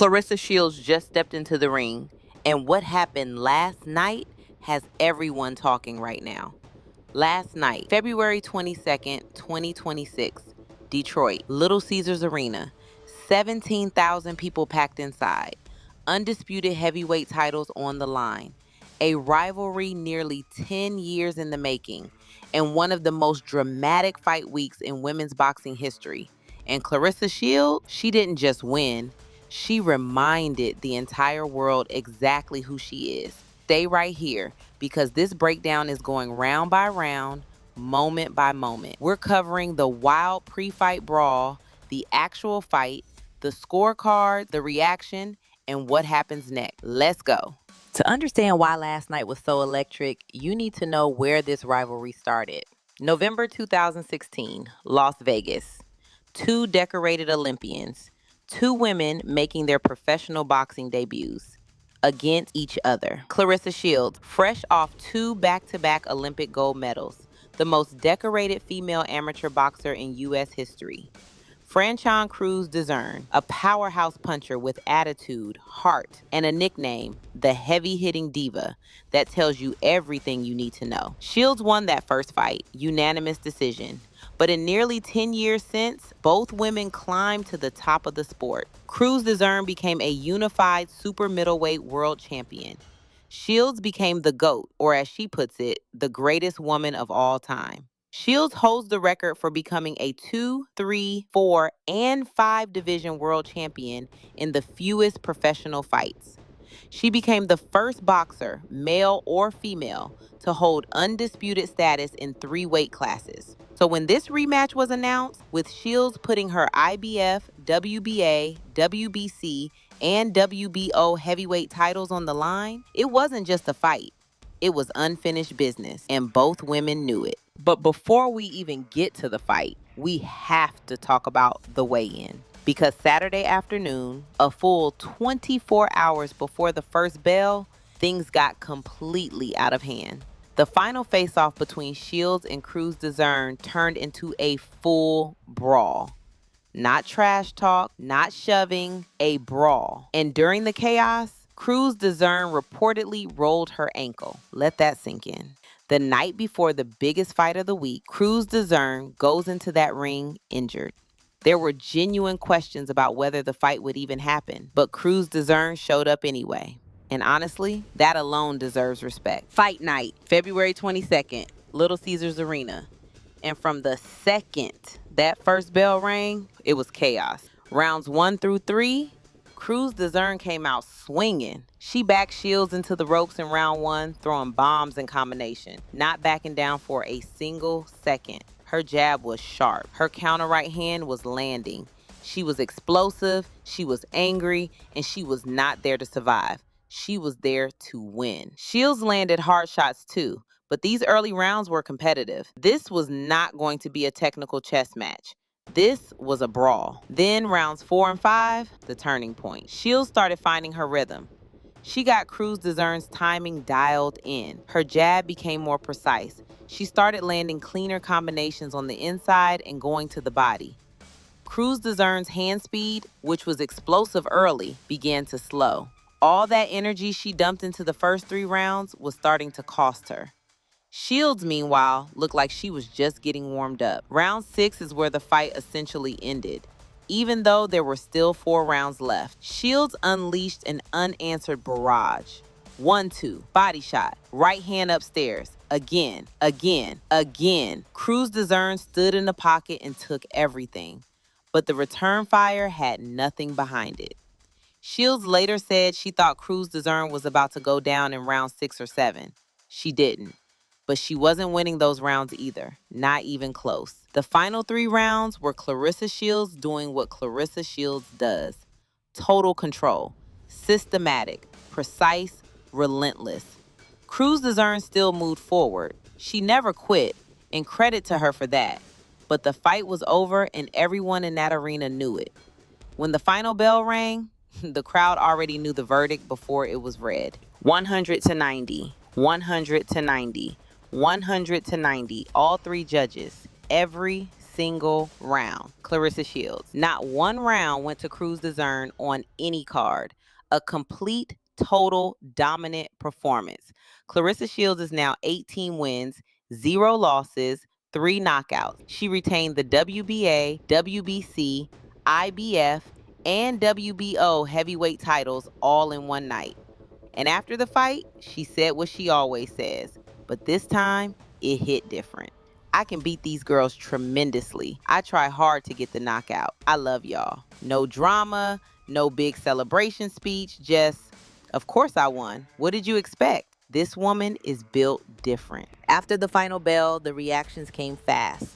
Claressa Shields just stepped into the ring, and what happened last night has everyone talking right now. Last night, February 22nd, 2026, Detroit, Little Caesars Arena, 17,000 people packed inside, undisputed heavyweight titles on the line, a rivalry nearly 10 years in the making, and one of the most dramatic fight weeks in women's boxing history. And Claressa Shields, she didn't just win, she reminded the entire world exactly who she is. Stay right here because this breakdown is going round by round, moment by moment. We're covering the wild pre-fight brawl, the actual fight, the scorecard, the reaction, and what happens next. Let's go. To understand why last night was so electric, you need to know where this rivalry started. November 2016, Las Vegas. Two decorated Olympians, two women making their professional boxing debuts against each other. Claressa Shields, fresh off two back-to-back Olympic gold medals, the most decorated female amateur boxer in U.S. history. Franchon Crews-Dezurn, a powerhouse puncher with attitude, heart, and a nickname, the heavy-hitting diva, that tells you everything you need to know. Shields won that first fight, unanimous decision. But in nearly 10 years since, both women climbed to the top of the sport. Crews-Dezurn became a unified super middleweight world champion. Shields became the GOAT, or as she puts it, the greatest woman of all time. Shields holds the record for becoming a 2, 3, 4, and 5 division world champion in the fewest professional fights. She became the first boxer, male or female, to hold undisputed status in 3 weight classes. So when this rematch was announced, with Shields putting her IBF, WBA, WBC, and WBO heavyweight titles on the line, it wasn't just a fight. It was unfinished business, and both women knew it. But before we even get to the fight, we have to talk about the weigh-in. Because Saturday afternoon, a full 24 hours before the first bell, things got completely out of hand. The final face-off between Shields and Crews-Dezurn turned into a full brawl. Not trash talk, not shoving, a brawl. And during the chaos, Crews-Dezurn reportedly rolled her ankle. Let that sink in. The night before the biggest fight of the week, Crews-Dezurn goes into that ring injured. There were genuine questions about whether the fight would even happen, but Crews-Dezurn showed up anyway. And honestly, that alone deserves respect. Fight night, February 22nd, Little Caesars Arena. And from the second that first bell rang, it was chaos. Rounds 1 through 3, Crews-Dezurn came out swinging. She backed Shields into the ropes in round 1, throwing bombs in combination, not backing down for a single second. Her jab was sharp. Her counter right hand was landing. She was explosive, she was angry, and she was not there to survive. She was there to win. Shields landed hard shots too, but these early rounds were competitive. This was not going to be a technical chess match. This was a brawl. Then rounds 4 and 5, the turning point. Shields started finding her rhythm. She got Crews-Dezurn's timing dialed in. Her jab became more precise. She started landing cleaner combinations on the inside and going to the body. Crews-Dezurn's hand speed, which was explosive early, began to slow. All that energy she dumped into the first 3 rounds was starting to cost her. Shields, meanwhile, looked like she was just getting warmed up. Round 6 is where the fight essentially ended. Even though there were still 4 rounds left, Shields unleashed an unanswered barrage. 1-2, body shot, right hand upstairs, again. Crews-Dezurn stood in the pocket and took everything. But the return fire had nothing behind it. Shields later said she thought Crews-Dezurn was about to go down in round 6 or 7. She didn't. But she wasn't winning those rounds either, not even close. The final 3 rounds were Claressa Shields doing what Claressa Shields does. Total control, systematic, precise, relentless. Crews-Dezurn still moved forward. She never quit, and credit to her for that. But the fight was over and everyone in that arena knew it. When the final bell rang, the crowd already knew the verdict before it was read. 100-90, 100-90. 100-90, all 3 judges, every single round. Claressa Shields. Not one round went to Crews-Dezurn on any card. A complete, total, dominant performance. Claressa Shields is now 18 wins, 0 losses, 3 knockouts. She retained the WBA, WBC, IBF, and WBO heavyweight titles all in one night. And after the fight, she said what she always says, but this time, it hit different. I can beat these girls tremendously. I try hard to get the knockout. I love y'all. No drama, no big celebration speech, just, of course I won. What did you expect? This woman is built different. After the final bell, the reactions came fast.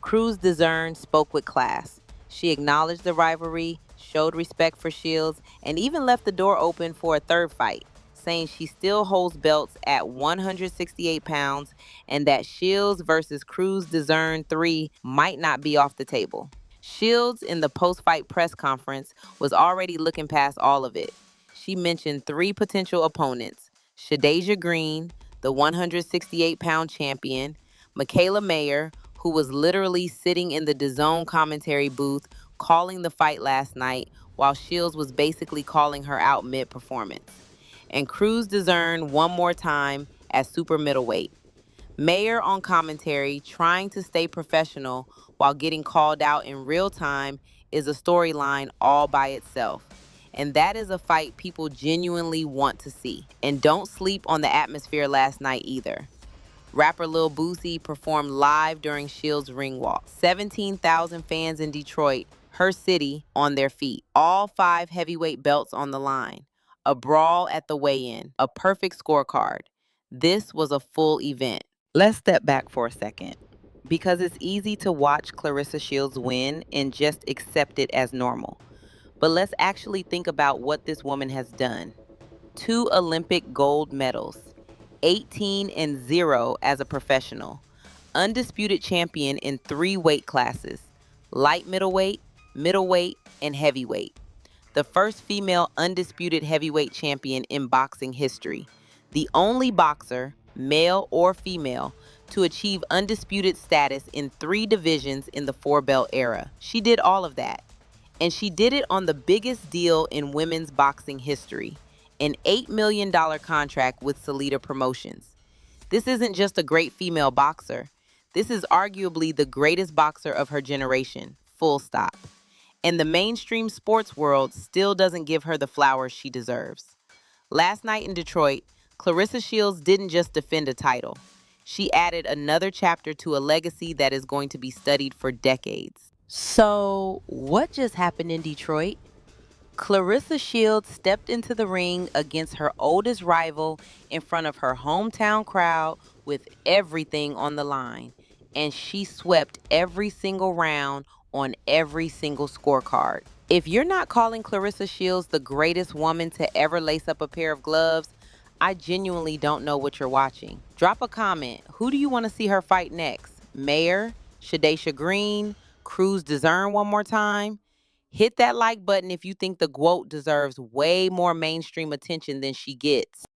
Crews-Dezurn spoke with class. She acknowledged the rivalry, showed respect for Shields, and even left the door open for a third fight, saying she still holds belts at 168 pounds and that Shields versus Crews-Dezurn 3 might not be off the table. Shields, in the post-fight press conference, was already looking past all of it. She mentioned 3 potential opponents: Shadasia Green, the 168-pound champion; Mikaela Mayer, who was literally sitting in the DAZN commentary booth calling the fight last night while Shields was basically calling her out mid-performance; and Crews-Dezurn one more time at super middleweight. Mayer on commentary, trying to stay professional while getting called out in real time, is a storyline all by itself. And that is a fight people genuinely want to see. And don't sleep on the atmosphere last night either. Rapper Lil Boosie performed live during Shields' ring walk. 17,000 fans in Detroit, her city, on their feet. All 5 heavyweight belts on the line. A brawl at the weigh-in. A perfect scorecard. This was a full event. Let's step back for a second, because it's easy to watch Claressa Shields win and just accept it as normal. But let's actually think about what this woman has done. 2 Olympic gold medals, 18-0 as a professional, undisputed champion in 3 weight classes: light middleweight, and heavyweight. The first female undisputed heavyweight champion in boxing history. The only boxer, male or female, to achieve undisputed status in 3 divisions in the 4-belt era. She did all of that. And she did it on the biggest deal in women's boxing history, an $8 million contract with Salida Promotions. This isn't just a great female boxer. This is arguably the greatest boxer of her generation, full stop. And the mainstream sports world still doesn't give her the flowers she deserves. Last night in Detroit, Claressa Shields didn't just defend a title. She added another chapter to a legacy that is going to be studied for decades. So, what just happened in Detroit? Claressa Shields stepped into the ring against her oldest rival in front of her hometown crowd with everything on the line. And she swept every single round on every single scorecard. If you're not calling Claressa Shields the greatest woman to ever lace up a pair of gloves, I genuinely don't know what you're watching. Drop a comment. Who do you want to see her fight next? Mayer? Shadasia Green? Crews-Dezurn one more time? Hit that like button if you think the GWOAT deserves way more mainstream attention than she gets.